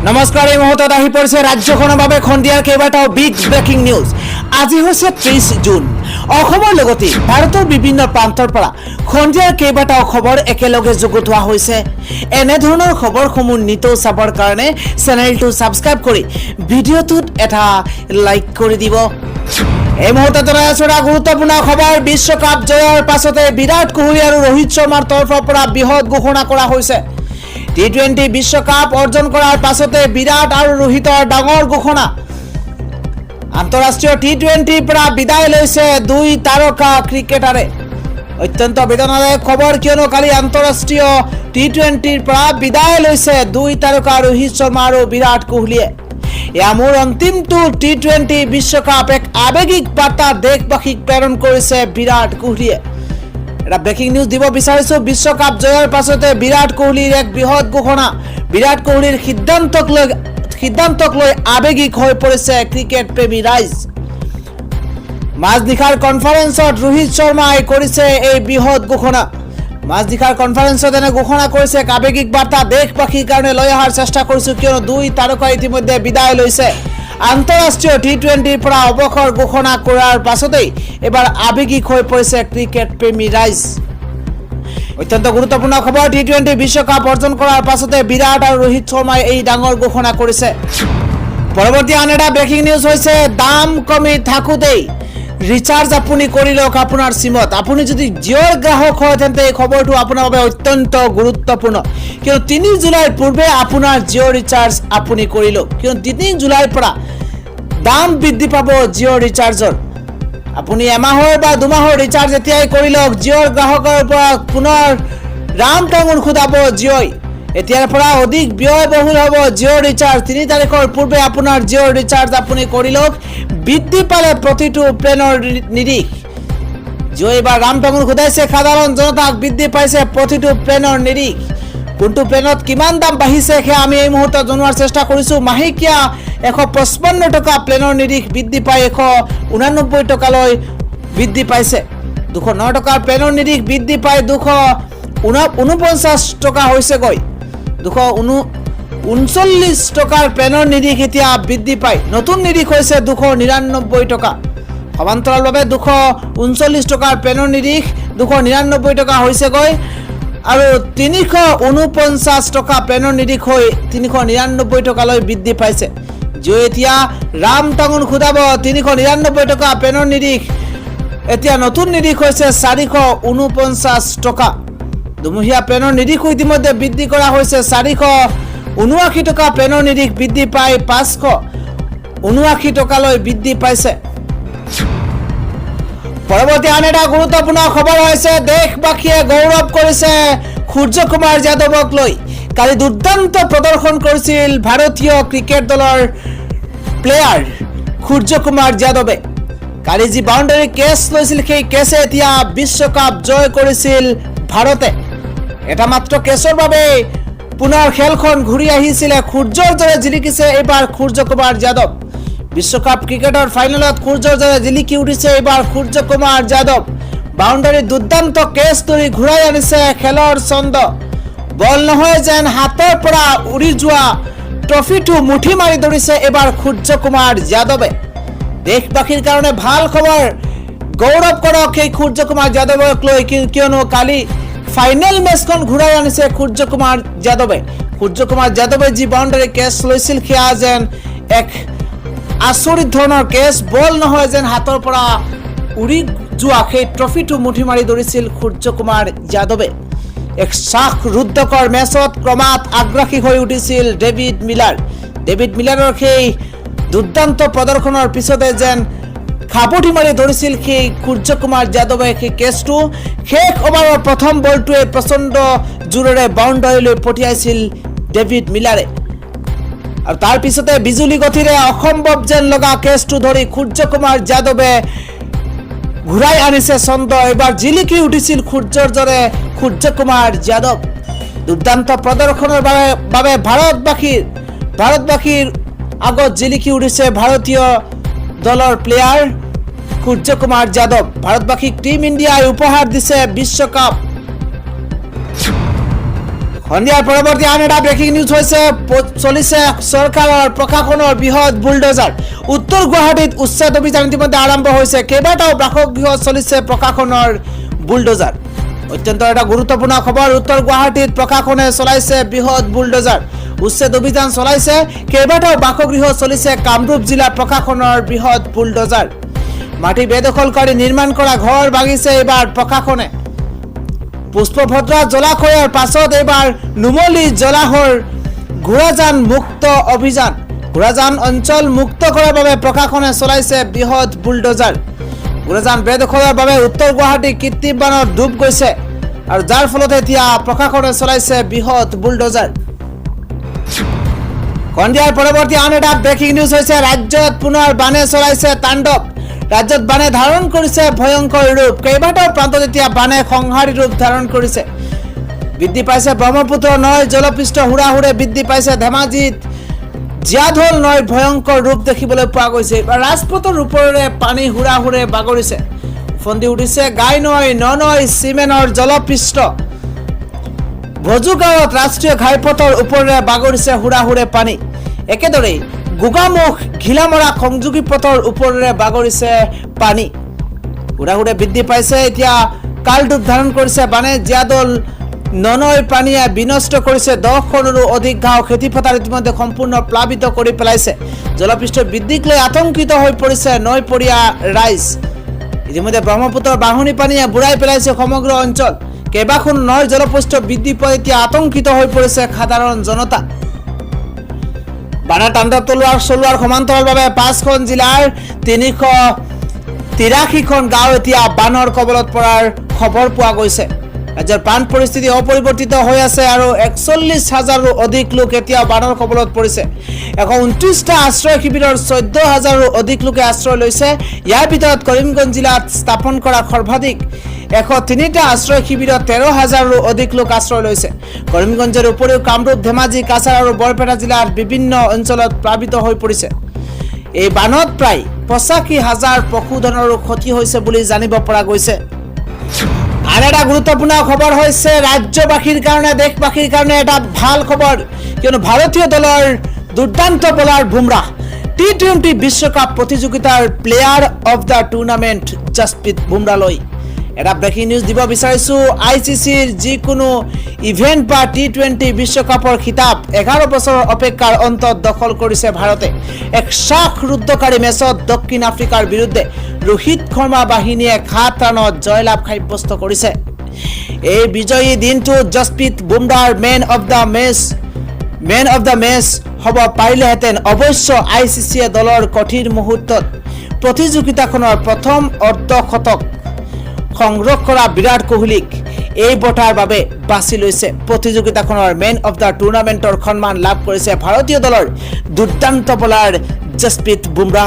নমস্কাৰ এই মুহূৰ্তত আহি পৰিছে ৰাজ্যখনৰ বাবে খন্দিয়াৰ কেইবাটাও বিগ ব্ৰেকিং নিউজ। আজি হৈছে 30 জুন। অসমৰ লগতে ভাৰতৰ বিভিন্ন প্ৰান্তৰ পৰা খন্দিয়াৰ কেইবাটাও খবৰ একেলগে যুগুতোৱা হৈছে। এনে ধৰণৰ খবৰসমূহ নিতৌ চাবৰ কাৰণে চেনেলটো ছাবস্ক্ৰাইব কৰি ভিডিঅ'টোত এটা লাইক কৰি দিব। এই মুহূৰ্তত এটা গুৰুত্বপূৰ্ণ খবৰ, বিশ্বকাপ জয়ৰ পাছতে বিৰাট কোহলি আৰু ৰোহিত শৰ্মাৰ তৰফৰ পৰা বৃহৎ ঘোষণা কৰা হৈছে। T-20 বিশ্বকাপ অৰ্জন কৰাৰ পাছতে বিৰাট আৰু ৰোহিতৰ ডাঙৰ ঘোষণা। আন্তঃৰাষ্ট্ৰীয় T-20 পৰা বিদায় লৈছে দুই তাৰকা ক্ৰিকেটাৰে। অত্যন্ত বেদনাদায়ক খবৰ, কিয়নো কালি আন্তঃৰাষ্ট্ৰীয় T-20 পৰা বিদায় লৈছে দুই তাৰকা ৰোহিত শৰ্মা আৰু বিৰাট কোহলিয়ে। এয়া মোৰ অন্তিমটো T-20 বিশ্বকাপ, এক আৱেগিক বাৰ্তা দেশবাসীক প্ৰেৰণ কৰিছে বিৰাট কোহলিয়ে। এটা ব্ৰেকিং নিউজ দিব বিচাৰিছো। বিশ্বকাপ জয়ৰ পাছতে বিৰাট কোহলিৰ এক বৃহৎ ঘোষণা। বিৰাট কোহলিৰ সিদ্ধান্তক লৈ আৱেগিক হৈ পৰিছে ক্ৰিকেট প্ৰেমী ৰাইজ। মাজনিশাৰ কনফাৰেন্সত ৰোহিত শৰ্মাই কৰিছে এই বৃহৎ ঘোষণা। মাজনিশাৰ কনফাৰেন্সত এনে ঘোষণা কৰিছে, এক আৱেগিক বাৰ্তা দেশবাসীৰ কাৰণে লৈ অহাৰ চেষ্টা কৰিছো, কিয়নো দুই তাৰকা ইতিমধ্যে বিদায় লৈছে। আন্তঃৰাষ্ট্ৰীয় T-20 পৰা অৱসৰ ঘোষণা কৰাৰ পাছতেই এবাৰ আৱেগিক হৈ পৰিছে ক্ৰিকেট প্ৰেমী ৰাইজ। অত্যন্ত গুৰুত্বপূৰ্ণ খবৰ, T-20 বিশ্বকাপ অৰ্জন কৰাৰ পাছতে বিৰাট আৰু ৰোহিত শৰ্মাই এই ডাঙৰ ঘোষণা কৰিছে। পৰৱৰ্তী আন এটা ব্ৰেকিং নিউজ হৈছে, দাম কমি থাকোঁতেই ৰিচাৰ্জ আপুনি কৰি লওক আপোনাৰ চিমত। আপুনি যদি জিঅ'ৰ গ্ৰাহক হয় তেন্তে এই খবৰটো আপোনাৰ বাবে অত্যন্ত গুৰুত্বপূৰ্ণ, কিয়নো 3 জুলাইৰ পূৰ্বে আপোনাৰ জিঅ' ৰিচাৰ্জ আপুনি কৰি লওক, কিয়নো 3 জুলাইৰ পৰা দাম বৃদ্ধি পাব জিঅ' ৰিচাৰ্জৰ। আপুনি এমাহৰ বা 2 মাহৰ ৰিচাৰ্জ এতিয়াই কৰি লওক। জিঅ'ৰ গ্ৰাহকৰ পৰা পুনৰ ৰাম টাঙোন খুদাব জিঅ'ই। এতিয়াৰ পৰা অধিক ব্যয়বহুল হ'ব জিঅ'ৰ ৰিচাৰ্জ। 3 তাৰিখৰ পূৰ্বে আপোনাৰ জিঅ'ৰ ৰিচাৰ্জ আপুনি কৰি লওক। বৃদ্ধি পালে প্ৰতিটো প্লেনৰ নিৰিখ। জিঅ' এইবাৰ ৰাম টাঙোন খুদাইছে সাধাৰণ জনতাক। বৃদ্ধি পাইছে প্ৰতিটো প্লেনৰ নিৰিখ। কোনটো প্লেনত কিমান দাম বাঢ়িছে সেয়া আমি এই মুহূৰ্তত জনোৱাৰ চেষ্টা কৰিছোঁ। মাহেকীয়া 155 টকা প্লেনৰ নিৰিখ বৃদ্ধি পাই 189 টকালৈ বৃদ্ধি পাইছে। 209 টকাৰ প্লেনৰ নিৰিখ বৃদ্ধি পাই 249 টকা হৈছেগৈ। 239 টকাৰ প্লেনৰ নিৰিখ এতিয়া বৃদ্ধি পাই নতুন নিৰিখ হৈছে 299 টকা। সমান্তৰালভাৱে 239 টকাৰ প্লেনৰ নিৰিখ 299 টকা হৈছেগৈ, আৰু 349 টকা প্লেনৰ নিৰিখ হৈ 399 টকালৈ বৃদ্ধি পাইছে। জিঅ' এতিয়া ৰাম টাঙোন খুদাব 399 টকা প্লেনৰ নিৰিখ। এতিয়া নতুন নিৰিখ হৈছে 449 টকা। দুমহীয়া প্লেনৰ নিৰিখ ইতিমধ্যে বৃদ্ধি কৰা হৈছে। 479 টকা প্লেনৰ নিৰিখ বৃদ্ধি পাই 579 টকালৈ বৃদ্ধি পাইছে। পৰৱৰ্তী আন এটা গুৰুত্বপূৰ্ণ খবৰ হৈছে, দেশবাসীয়ে গৌৰৱ কৰিছে সূৰ্য কুমাৰ যাদৱক লৈ। কালি দুৰ্দান্ত প্ৰদৰ্শন কৰিছিল ভাৰতীয় ক্ৰিকেট দলৰ প্লেয়াৰ সূৰ্য কুমাৰ যাদৱে। কালি যি বাউণ্ডাৰী কেচ লৈছিল, সেই কেচে এতিয়া বিশ্বকাপ জয় কৰিছিল ভাৰতে। এটা মাত্ৰ কেচৰ বাবে পুনৰ খেলখন ঘূৰি আহিছিলে। সূৰ্যৰ দৰে জিলিকিছে এইবাৰ সূৰ্য কুমাৰ যাদৱ। বিশ্বকাপ ক্ৰিকেটৰ ফাইনেলত সূৰ্যৰ দৰে জিলিকি উঠিছে এইবাৰ সূৰ্য কুমাৰ যাদৱ। বাউণ্ডাৰী দুৰ্দান্ত কেচ ধৰি ঘূৰাই আনিছে খেলৰ ছন্দ। বল নহয় যেন হাতৰ পৰা উৰি যোৱা ট্ৰফিটো মুঠি মাৰি ধৰিছে এইবাৰ সূৰ্য কুমাৰ যাদৱে। দেশবাসীৰ কাৰণে ভাল খবৰ, গৌৰৱ কৰক সেই সূৰ্য কুমাৰ যাদৱক লৈ, কিয়নো কালি ফাইনেল মেচখন ঘূৰাই আনিছে সূৰ্য কুমাৰ যাদৱে। সূৰ্য কুমাৰ যাদৱে যি বাউণ্ডাৰী কেচ লৈছিল সেয়া যেন এক আচৰিত ধৰণৰ কেচ। বল নহয় যেন হাতৰ পৰা উৰি যোৱা সেই ট্ৰফিটো মুঠি মাৰি ধৰিছিল সূৰ্য কুমাৰ যাদৱে। এক শ্বাসৰুদ্ধকৰ মেচত ক্ৰমাৎ আগ্ৰাসী হৈ উঠিছিল ডেভিড মিলাৰ। ডেভিড মিলাৰৰ সেই দুৰ্দান্ত প্ৰদৰ্শনৰ পিছতে যেন খাপতি মাৰি ধৰিছিল সেই সূৰ্য কুমাৰ যাদৱে সেই কেচটো। শেষ অভাৰৰ প্ৰথম বলটোৱে প্ৰচণ্ড জোৰেৰে বাউণ্ডাৰীলৈ পঠিয়াইছিল ডেভিড মিলাৰে, আৰু তাৰ পিছতে বিজুলী গতিৰে অসম্ভৱ যেন লগা কেচটো ধৰি সূৰ্য কুমাৰ যাদৱে ঘূৰাই আনিছে ছন্দ। এইবাৰ জিলিকি উঠিছিল সূৰ্যৰ দৰে সূৰ্য কুমাৰ যাদৱ। দুৰ্দান্ত প্ৰদৰ্শনৰ বাবে ভাৰতবাসীৰ আগত জিলিকি উঠিছে ভাৰতীয় দলৰ প্লেয়াৰ সূৰ্য কুমাৰ যাদৱ। ভাৰতবাসীক টিম ইণ্ডিয়াই উপহাৰ দিছে বিশ্বকাপ। সন্ধিয়াৰ পৰৱৰ্তী আন এটা ব্ৰেকিং নিউজ হৈছে চলিছে চৰকাৰৰ প্ৰশাসনৰ বৃহৎ বুলডোজাৰ উত্তৰ গুৱাহাটীত উচ্ছেদ অভিযান ইতিমধ্যে আৰম্ভ হৈছে কেইবাটাও বাসগৃহত চলিছে প্ৰশাসনৰ বুলডোজাৰ অত্যন্ত এটা গুৰুত্বপূৰ্ণ খবৰ উত্তৰ গুৱাহাটীত প্ৰশাসনে চলাইছে বৃহৎ বুলডোজাৰ উচ্ছেদ অভিযান চলাইছে কেইবাটাও বাসগৃহ চলিছে কামৰূপ জিলা প্ৰশাসনৰ বৃহৎ বুলডোজাৰ মাটি বেদখলকাৰী নিৰ্মাণ কৰা ঘৰ ভাঙিছে এবাৰ প্ৰশাসনে পুষ্পভদ্ৰা জলাশয়ৰ পাছত এবাৰ নুমলী জলাশয়ৰ ঘোঁৰাজান মুক্ত অভিযান ঘোঁৰাজান অঞ্চল মুক্ত কৰাৰ বাবে প্ৰশাসনে চলাইছে বৃহৎ বুলডোজাৰ ঘোঁৰাজান বেদখলৰ বাবে উত্তৰ গুৱাহাটী কৃত্ৰিম বানত ডুব গৈছে আৰু যাৰ ফলত এতিয়া প্ৰশাসনে চলাইছে বৃহৎ বুলডোজাৰ সন্ধিয়াৰ পৰৱৰ্তী আন এটা ব্ৰেকিং নিউজ হৈছে ৰাজ্যত পুনৰ বানে চলাইছে তাণ্ডৱ ৰাজ্যত বানে ধাৰণ কৰিছে ভয়ংকৰ ৰূপ কেইবাটাও প্ৰান্তত এতিয়া বানে সংহাৰী ৰূপ ধাৰণ কৰিছে বৃদ্ধি পাইছে ব্ৰহ্মপুত্ৰ নৈ জলপৃষ্ঠ হুৰাহুৰে বৃদ্ধি পাইছে ধেমাজিত জিয়াধল নৈৰ ভয়ংকৰ ৰূপ দেখিবলৈ পোৱা গৈছে ৰাজপথৰ ওপৰেৰে পানী হুৰাহুৰে বাগৰিছে উফন্দি উঠিছে গাই নৈ ননৈ চিমেনৰ জলপৃষ্ঠ ভজুগাঁৱত ৰাষ্ট্ৰীয় ঘাইপথৰ ওপৰেৰে বাগৰিছে হুৰাহুৰে পানী একেদৰে গোগামুখ ঘিলামৰা সংযোগী পথৰ ওপৰেৰে বাগৰিছে পানী হুৰাহুৰে বৃদ্ধি পাইছে এতিয়া কাল ৰূপ ধাৰণ কৰিছে বানে জিয়াদল ননৈৰ পানীয়ে বিনষ্ট কৰিছে 10খনৰো অধিক গাঁও খেতিপথাৰ ইতিমধ্যে সম্পূৰ্ণ প্লাবিত কৰি পেলাইছে জলপৃষ্ঠ বৃদ্ধিক লৈ আতংকিত হৈ পৰিছে নৈপৰীয়া ৰাইজ ইতিমধ্যে ব্ৰহ্মপুত্ৰৰ বাঢ়নী পানীয়ে বুঢ়াই পেলাইছে সমগ্ৰ অঞ্চল কেইবাখন নৈৰ জলপৃষ্ঠ বৃদ্ধি পাই এতিয়া আতংকিত হৈ পৰিছে সাধাৰণ জনতা বানৰ তাণ্ডৱ চলোৱাৰ সমান্তৰালভাৱে 5খন জিলাৰ 383খন গাঁও এতিয়া বানৰ কবলত পৰাৰ খবৰ পোৱা গৈছে ৰাজ্যৰ বান পৰিস্থিতি অপৰিৱৰ্তিত হৈ আছে আৰু 41,000ৰো অধিক লোক এতিয়া বানৰ কবলত পৰিছে 129টা আশ্ৰয় শিবিৰৰ 14,000ৰো অধিক লোকে আশ্ৰয় লৈছে ইয়াৰ ভিতৰত কৰিমগঞ্জ জিলাত স্থাপন কৰা সৰ্বাধিক 103টা আশ্ৰয় শিবিৰত 13,000ৰো অধিক লোক আশ্ৰয় লৈছে কৰিমগঞ্জৰ উপৰিও কামৰূপ ধেমাজি কাছাৰ আৰু বৰপেটা জিলাৰ বিভিন্ন অঞ্চলত প্লাবিত হৈ পৰিছে এই বানত প্ৰায় 85,000 পশুধনৰো ক্ষতি হৈছে বুলি জানিব পৰা গৈছে আৰু এটা গুৰুত্বপূৰ্ণ খবৰ হৈছে ৰাজ্যবাসীৰ কাৰণে দেশবাসীৰ কাৰণে এটা ভাল খবৰ কিয়নো ভাৰতীয় দলৰ দুৰ্দান্ত বলাৰ বুমৰাহ T-20 বিশ্বকাপ প্ৰতিযোগিতাৰ player of the tournament Jasprit বুমৰাহলৈ এটা ব্ৰেকিং নিউজ দিব বিচাৰিছো ICCৰ যিকোনো ইভেন্ট বা T-20 বিশ্বকাপৰ খিতাপ 11 বছৰৰ অপেক্ষাৰ অন্তত দখল কৰিছে ভাৰতে এক শ্বাসৰুদ্ধকাৰী মেচত দক্ষিণ আফ্ৰিকাৰ বিৰুদ্ধে ৰোহিত শৰ্মা বাহিনীয়ে 7 ৰানত জয়লাভ সাব্যস্ত কৰিছে এই বিজয়ী দিনটো জসপ্ৰীত বুমৰাহৰ মেন অফ দ্য মেচ হ'ব পাৰিলেহেঁতেন অৱশ্য ICCয়ে দলৰ কঠিন মুহূৰ্তত প্ৰতিযোগিতাখনৰ প্ৰথম অৰ্ধশতক সংগ্ৰহ কৰা বিৰাট কোহলিক এই বঁটাৰ বাবে বাছি লৈছে প্ৰতিযোগিতাখনৰ মেন অফ দ্য টুৰ্ণামেণ্টৰ সন্মান লাভ কৰিছে ভাৰতীয় দলৰ দুৰ্দান্ত বলাৰ জসপ্ৰীত বুমৰাহ